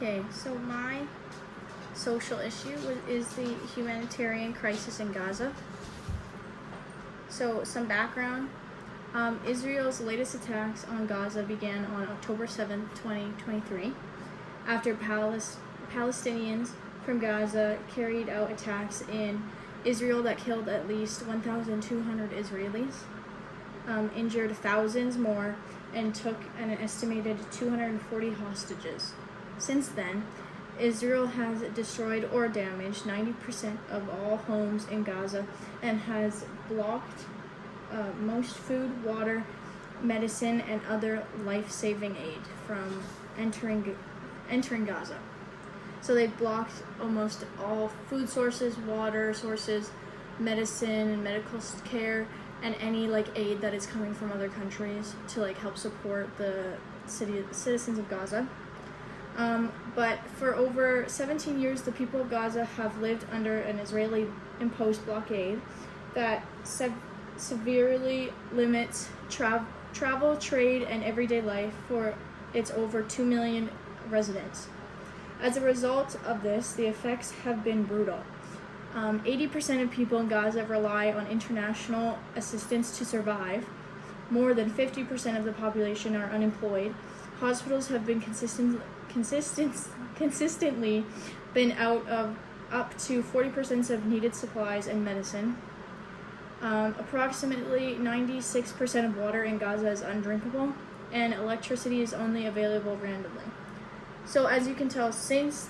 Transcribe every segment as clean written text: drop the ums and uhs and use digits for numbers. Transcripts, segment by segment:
Okay, so my social issue is the humanitarian crisis in Gaza. So, some background. Israel's latest attacks on Gaza began on October 7th, 2023, after Palestinians from Gaza carried out attacks in Israel that killed at least 1,200 Israelis, injured thousands more, and took an estimated 240 hostages. Since then, Israel has destroyed or damaged 90% of all homes in Gaza and has blocked most food, water, medicine, and other life-saving aid from entering Gaza. So they've blocked almost all food sources, water sources, medicine and medical care, and any aid that is coming from other countries to help support the citizens of Gaza. But for over 17 years, the people of Gaza have lived under an Israeli-imposed blockade that severely limits travel, trade, and everyday life for its over 2 million residents. As a result of this, the effects have been brutal. 80% of people in Gaza rely on international assistance to survive. More than 50% of the population are unemployed. Hospitals have been consistently been out of up to 40% of needed supplies and medicine. Approximately 96% of water in Gaza is undrinkable, and electricity is only available randomly. So as you can tell, since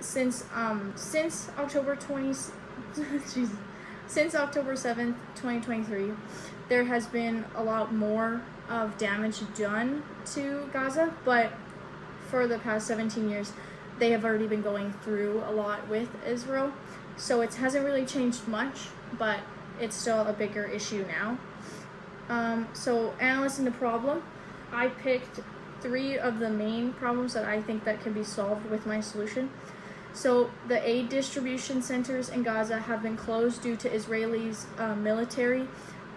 October 7th, 2023, there has been a lot more of damage done to Gaza, but for the past 17 years, they have already been going through a lot with Israel. So it hasn't really changed much, but it's still a bigger issue now. So analyzing the problem, I picked 3 of the main problems that I think that can be solved with my solution. So the aid distribution centers in Gaza have been closed due to Israelis' military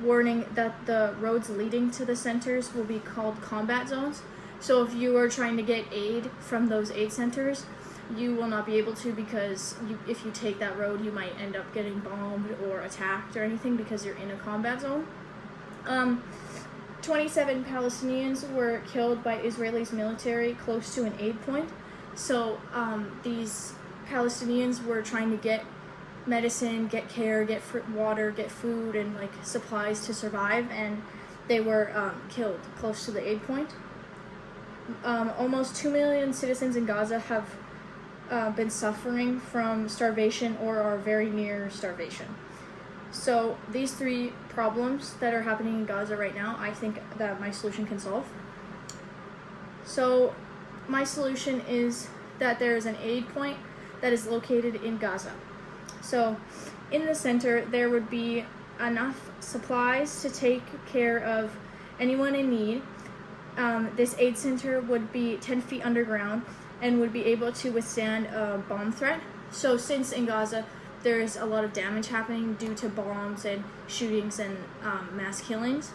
warning that the roads leading to the centers will be called combat zones. So if you are trying to get aid from those aid centers, you will not be able to, because if you take that road, you might end up getting bombed or attacked or anything because you're in a combat zone. 27 Palestinians were killed by Israelis' military close to an aid point. So these Palestinians were trying to get medicine, get care, get water, get food, and supplies to survive, and they were killed close to the aid point. Almost 2 million citizens in Gaza have been suffering from starvation or are very near starvation. So these 3 problems that are happening in Gaza right now, I think that my solution can solve. So my solution is that there is an aid point that is located in Gaza. So in the center, there would be enough supplies to take care of anyone in need. This aid center would be 10 feet underground and would be able to withstand a bomb threat. So since in Gaza there is a lot of damage happening due to bombs and shootings and mass killings,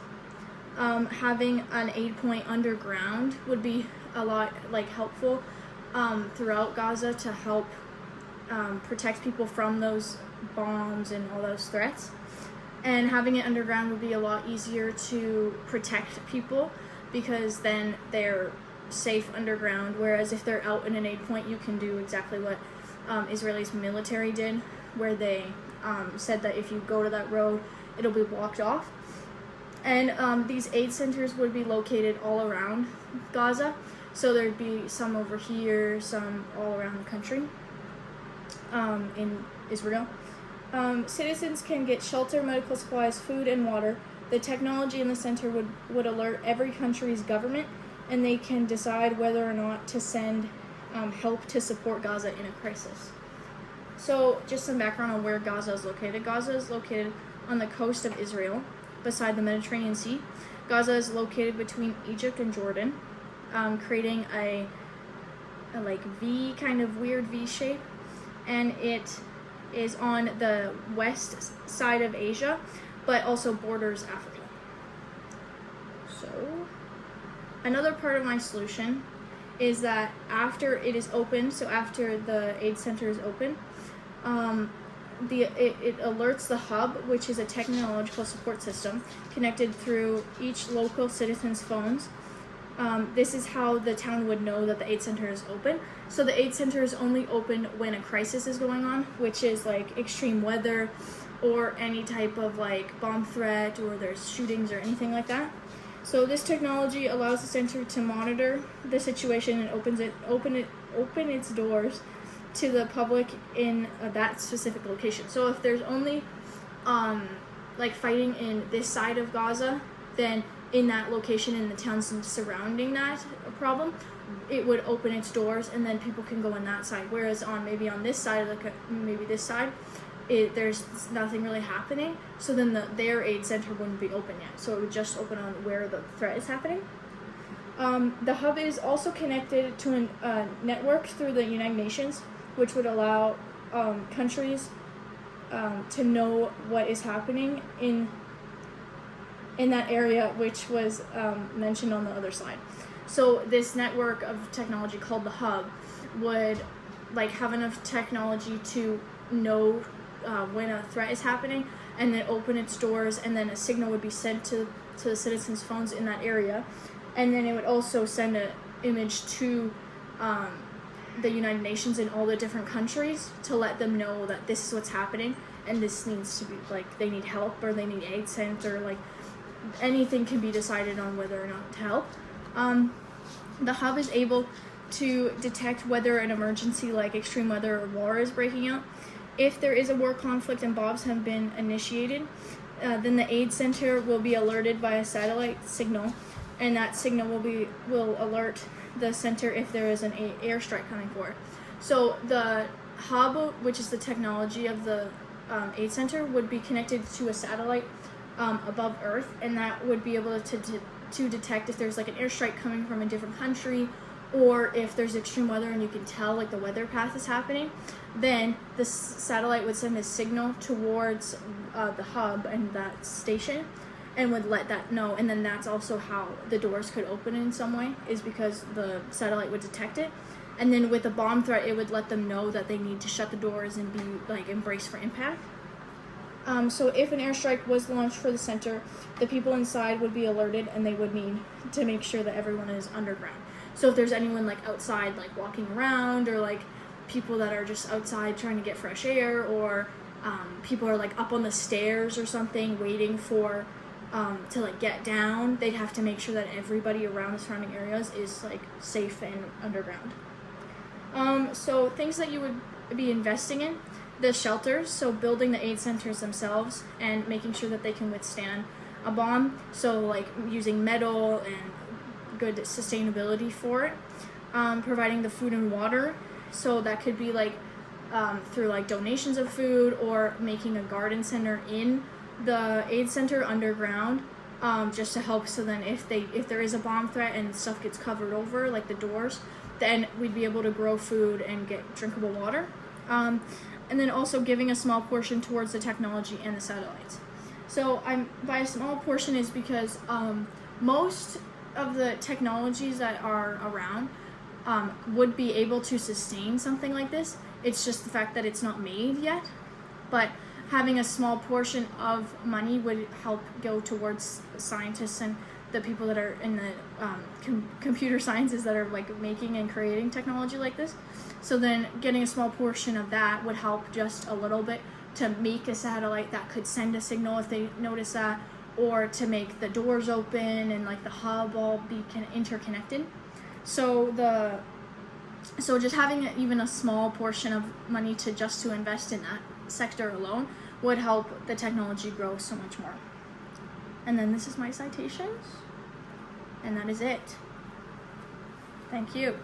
having an aid point underground would be a lot helpful throughout Gaza to help protect people from those bombs and all those threats. And having it underground would be a lot easier to protect people, because then they're safe underground, whereas if they're out in an aid point, you can do exactly what Israelis' military did, where they said that if you go to that road, it'll be blocked off. And these aid centers would be located all around Gaza, so there'd be some over here, some all around the country in Israel. Citizens can get shelter, medical supplies, food, and water. The technology in the center would alert every country's government, and they can decide whether or not to send help to support Gaza in a crisis. So just some background on where Gaza is located. Gaza is located on the coast of Israel, beside the Mediterranean Sea. Gaza is located between Egypt and Jordan, creating a V, kind of weird V shape, and it is on the west side of Asia, but also borders Africa. So another part of my solution is that after it is open, so after the aid center is open, it alerts the hub, which is a technological support system connected through each local citizen's phones. This is how the town would know that the aid center is open. So the aid center is only open when a crisis is going on, which is like extreme weather or any type of like bomb threat, or there's shootings or anything like that. So this technology allows the center to monitor the situation and open its doors to the public in that specific location. So if there's only like fighting in this side of Gaza, then in that location in the towns surrounding that problem, it would open its doors and then people can go on that side. Whereas on this side of this side, there's nothing really happening, so then their aid center wouldn't be open yet. So it would just open on where the threat is happening. The hub is also connected to a network through the United Nations, which would allow countries to know what is happening in that area, which was mentioned on the other slide. So this network of technology called the hub would like have enough technology to know when a threat is happening, and then open its doors, and then a signal would be sent to the citizens' phones in that area, and then it would also send an image to the United Nations in all the different countries to let them know that this is what's happening, and this needs to be like they need help or they need aid sent, or like anything can be decided on whether or not to help. The hub is able to detect whether an emergency like extreme weather or war is breaking out. If there is a war conflict and bombs have been initiated, then the aid center will be alerted by a satellite signal, and that signal will alert the center if there is an airstrike coming for it. So the hub, which is the technology of the aid center, would be connected to a satellite above Earth, and that would be able to detect if there's like an airstrike coming from a different country, or if there's extreme weather and you can tell like the weather path is happening, then the satellite would send a signal towards the hub and that station and would let that know. And then that's also how the doors could open in some way, is because the satellite would detect it. And then with a bomb threat, it would let them know that they need to shut the doors and be like embraced for impact. So if an airstrike was launched for the center, the people inside would be alerted, and they would need to make sure that everyone is underground. So if there's anyone like outside, like walking around, or like people that are just outside trying to get fresh air, or people are like up on the stairs or something waiting for to like get down, they'd have to make sure that everybody around the surrounding areas is like safe and underground. So things that you would be investing in: the shelters, so building the aid centers themselves and making sure that they can withstand a bomb, so like using metal and good sustainability for it. Providing the food and water, so that could be like through like donations of food, or making a garden center in the aid center underground, just to help. So then if there is a bomb threat and stuff gets covered over, like the doors, then we'd be able to grow food and get drinkable water. And then also giving a small portion towards the technology and the satellites. So by a small portion is because most of the technologies that are around would be able to sustain something like this. It's just the fact that it's not made yet. But having a small portion of money would help go towards scientists and the people that are in the computer sciences that are like making and creating technology like this. So then getting a small portion of that would help just a little bit to make a satellite that could send a signal if they notice that, or to make the doors open and like the hub all be interconnected. So just having even a small portion of money to invest in that sector alone would help the technology grow so much more. And then this is my citations, and that is it. Thank you.